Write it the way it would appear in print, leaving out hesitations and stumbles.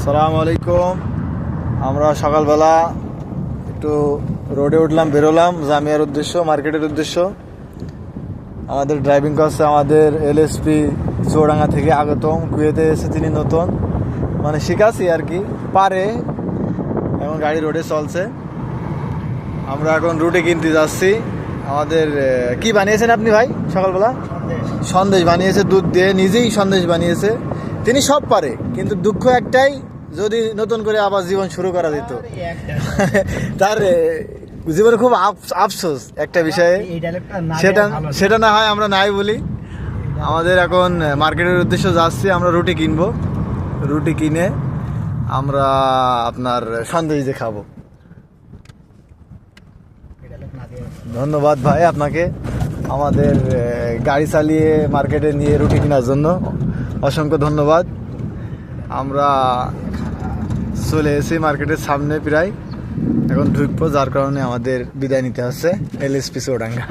আসসালামু আলাইকুম। আমরা সকালবেলা একটু রোডে উঠলাম, বেরোলাম জামিয়ার উদ্দেশ্য, মার্কেটের উদ্দেশ্য। আমাদের ড্রাইভিং করছে আমাদের এলএসপি চৌডাঙ্গা থেকে আগতম, কুয়েতে এসে তিনি নতুন, মানে শিখাচ্ছি আর কি, পারে। এখন গাড়ি রোডে চলছে। আমরা এখন রুটে কিনতে যাচ্ছি। আমাদের কি বানিয়েছেন আপনি ভাই সকালবেলা? সন্দেশ বানিয়েছে, দুধ দিয়ে নিজেই সন্দেশ বানিয়েছে। তিনি সব পারে, কিন্তু দুঃখ একটাই, যদি নতুন করে আবার জীবন শুরু করা যেত। তার জীবনে খুব আফসোস একটা বিষয়ে, সেটা না হয় আমরা নাই বলি। আমাদের এখন মার্কেটের উদ্দেশ্যে যাচ্ছি, আমরা রুটি কিনবো। রুটি কিনে আমরা আপনার সন্দেশ দিয়ে খাবো। ধন্যবাদ ভাই আপনাকে, আমাদের গাড়ি চালিয়ে মার্কেটে নিয়ে রুটি কেনার জন্য অসংখ্য ধন্যবাদ। আমরা চলে এসেছি মার্কেটের সামনে, প্রায় এখন ঢুকবো, যার কারণে আমাদের বিদায় নিতে হচ্ছে এলএসপি চৌডাঙ্গা।